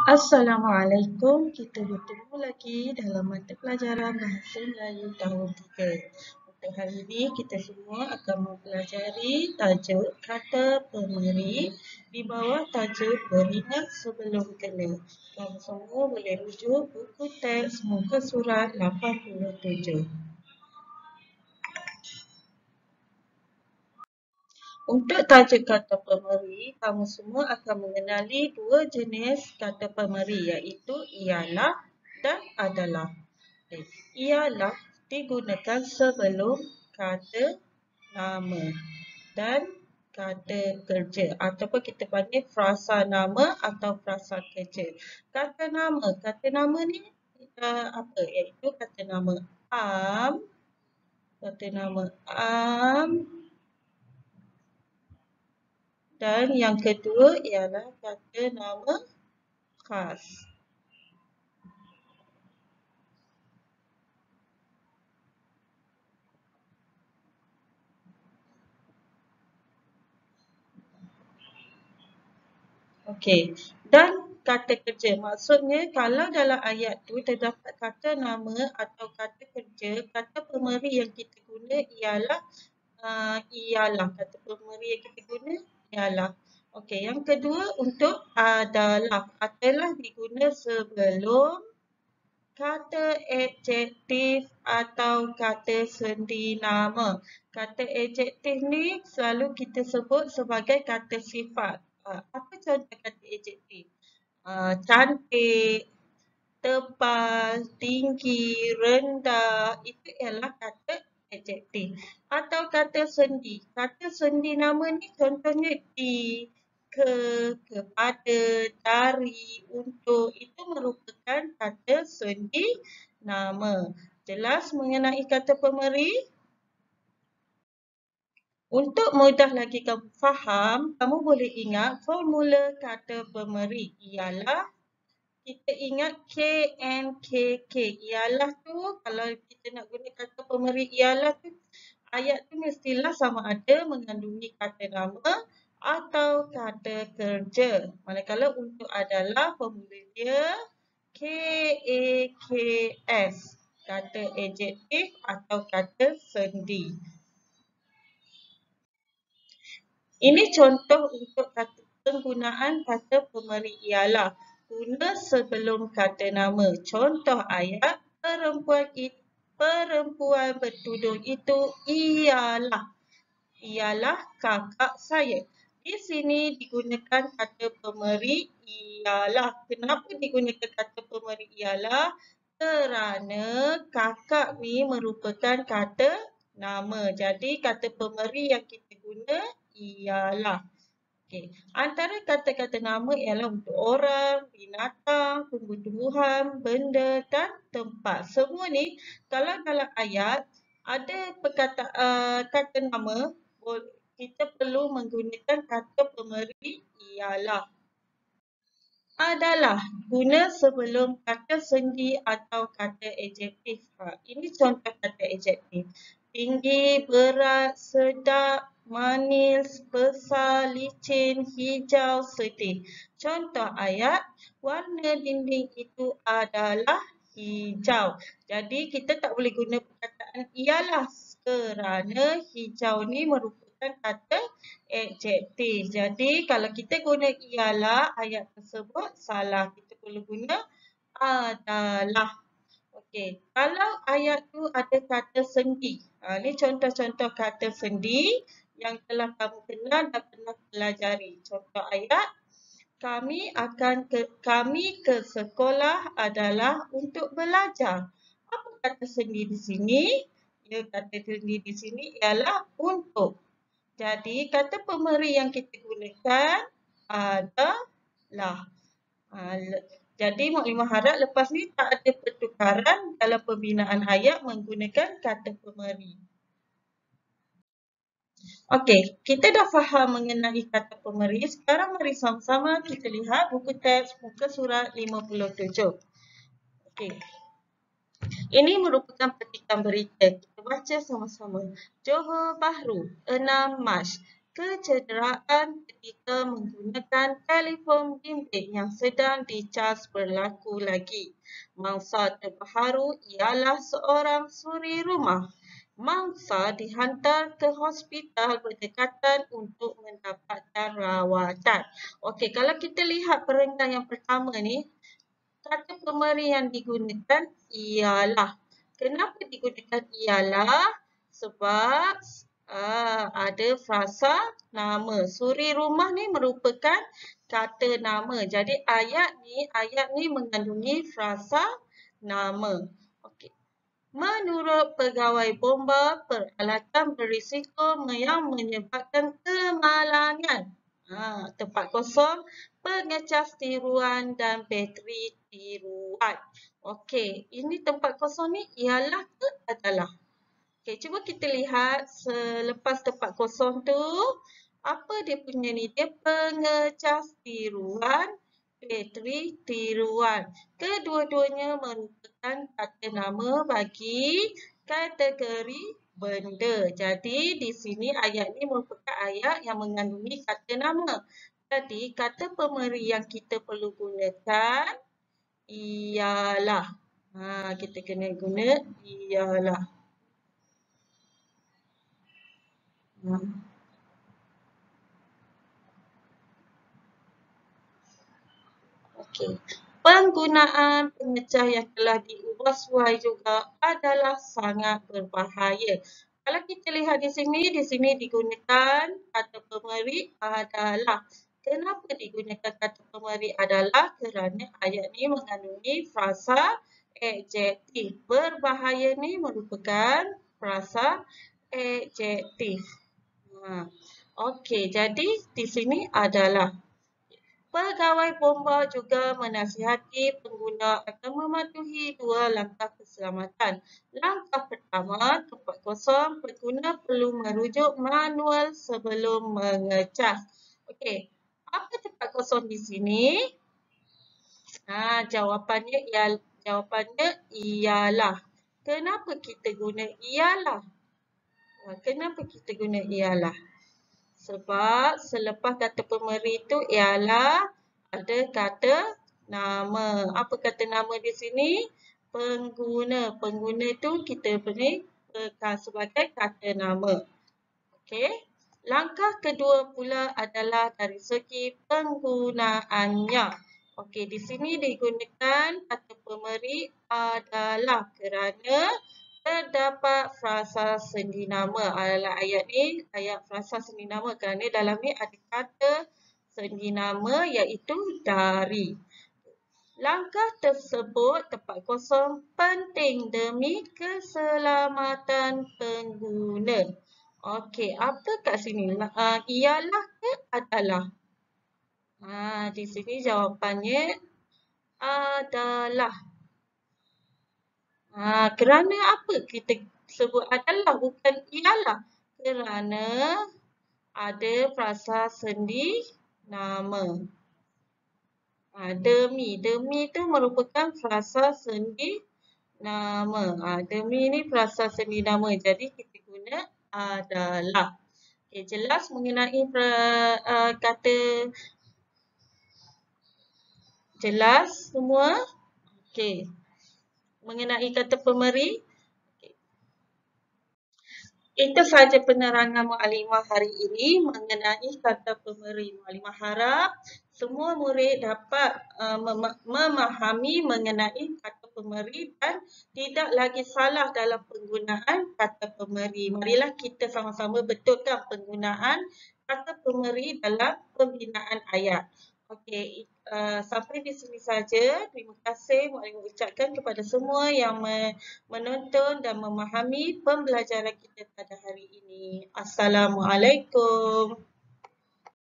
Assalamualaikum. Kita bertemu lagi dalam mata pelajaran Bahasa Melayu tahun 3. Untuk hari ini kita semua akan mempelajari tajuk kata pemeri di bawah tajuk beringat sebelum kena. Kamu semua boleh rujuk buku teks muka surat 87. Untuk tajuk kata pemeri, kamu semua akan mengenali dua jenis kata pemeri iaitu ialah dan adalah. Ialah digunakan sebelum kata nama dan kata kerja ataupun kita panggil frasa nama atau frasa kerja. Kata nama ni apa? Iaitu kata nama am, dan yang kedua ialah kata nama khas. Okey. Dan kata kerja. Maksudnya kalau dalam ayat tu terdapat kata nama atau kata kerja, kata pemeri yang kita guna ialah. Kata pemeri yang kita guna ialah. Okey, yang kedua untuk adalah. Adalah diguna sebelum kata adjektif atau kata sendi nama. Kata adjektif ni selalu kita sebut sebagai kata sifat. Apa contoh kata adjektif? Cantik, tebal, tinggi, rendah, itu ialah kata adjektif. Atau kata sendi. Kata sendi nama ni contohnya di, ke, kepada, dari, untuk. Itu merupakan kata sendi nama. Jelas mengenai kata pemeri? Untuk mudah lagi kamu faham, kamu boleh ingat formula kata pemeri ialah kita ingat KNKK. Ialah tu kalau kita nak guna kata pemeri ialah tu ayat tu mestilah sama ada mengandungi kata nama atau kata kerja. Manakala untuk adalah formula dia KAKS. Kata adjektif atau kata sendi. Ini contoh untuk penggunaan kata pemeri ialah. Guna sebelum kata nama. Contoh ayat, perempuan bertudung itu ialah kakak saya. Di sini digunakan kata pemeri ialah. Kenapa digunakan kata pemeri ialah? Kerana kakak ni merupakan kata nama. Jadi kata pemeri yang kita guna ialah. Okey. Antara kata-kata nama ialah untuk orang, binatang, tumbuh-tumbuhan, benda dan tempat. Semua ni kalau dalam ayat ada kata nama, kita perlu menggunakan kata pemeri ialah. Adalah guna sebelum kata sendi atau kata adjektif. Ini contoh kata adjektif. Tinggi, berat, sedap, manis, besar, licin, hijau, sedih. Contoh ayat, warna dinding itu adalah hijau. Jadi kita tak boleh guna perkataan ialah kerana hijau ni merupakan kata adjektif. Jadi kalau kita guna ialah, ayat tersebut salah. Kita perlu guna adalah. Okey, kalau ayat tu ada kata sendi. Ini contoh-contoh kata sendi yang telah kamu kenal dan pernah pelajari. Contoh ayat, kami ke sekolah adalah untuk belajar. Apa kata sendi di sini? Ya, kata sendi di sini ialah untuk. Jadi, kata pemeri yang kita gunakan adalah. Jadi, Muklimah harap lepas ni tak ada pertukaran dalam pembinaan ayat menggunakan kata pemeri. Okey, kita dah faham mengenai kata pemeri. Sekarang mari sama-sama kita lihat buku teks muka surat 57. Okey. Ini merupakan petikan berita. Kita baca sama-sama. Johor Bahru, 6 Mac. kecederaan ketika menggunakan telefon bimbit yang sedang dicas berlaku lagi. Mangsa terbaru ialah seorang suri rumah. Mangsa dihantar ke hospital berdekatan untuk mendapatkan rawatan. Okey, kalau kita lihat perenggan yang pertama ni, kata pemeri yang digunakan ialah. Kenapa digunakan ialah? Sebab ada frasa nama. Suri rumah ni merupakan kata nama. Jadi ayat ni mengandungi frasa nama. Okey. Menurut pegawai bomba, peralatan berisiko yang menyebabkan kemalangan. Tempat kosong, pengecas tiruan dan bateri tiruan. Okey, ini tempat kosong ni ialah ke adalah? Okey, cuba kita lihat selepas tempat kosong tu, apa dia punya ni? Dia pengecas tiruan, bateri tiruan. Kedua-duanya merupakan kata nama bagi kategori benda. Jadi di sini ayat ni merupakan ayat yang mengandungi kata nama. Jadi kata pemeri yang kita perlu gunakan ialah. Kita kena guna ialah. Okey. Penggunaan pengecas yang telah diubah suai juga adalah sangat berbahaya. Kalau kita lihat di sini digunakan kata pemeri adalah. Kenapa digunakan kata pemeri adalah? Kerana ayat ni mengandungi frasa adjektif. Berbahaya ni merupakan frasa adjektif. Okey, jadi di sini adalah. Pegawai bomba juga menasihati pengguna akan mematuhi 2 langkah keselamatan. Langkah pertama, tempat kosong, pengguna perlu merujuk manual sebelum mengecas. Okey, apa tempat kosong di sini? Jawapannya ialah. Kenapa kita guna ialah? Kenapa kita guna ialah? Sebab selepas kata pemeri itu ialah ada kata nama. Apa kata nama di sini? Pengguna. Pengguna itu kita beri sebagai kata nama. Okey. Langkah kedua pula adalah dari segi penggunaannya. Okey, di sini digunakan kata pemeri adalah kerana terdapat frasa sendi nama. Adalah ayat ni, ayat frasa sendi nama kerana dalam ni ada kata sendi nama iaitu dari. Langkah tersebut tempat kosong penting demi keselamatan pengguna. Okey, apa kat sini? Ialah ke adalah? Di sini jawapannya adalah. Kerana apa kita sebut adalah bukan ialah? Kerana ada frasa sendi nama. Demi. Demi itu merupakan frasa sendi nama. Demi ni frasa sendi nama. Jadi kita guna adalah. Okay, jelas mengenai kata jelas semua? Okey. Mengenai kata pemeri. Okay. Itu sahaja penerangan Mukadimah hari ini mengenai kata pemeri. Mukadimah harap semua murid dapat memahami mengenai kata pemeri dan tidak lagi salah dalam penggunaan kata pemeri. Marilah kita sama-sama betulkan penggunaan kata pemeri dalam pembinaan ayat. Okey, sampai di sini saja. Terima kasih Mukadimah ucapkan kepada semua yang menonton dan memahami pembelajaran kita pada hari ini. Assalamualaikum.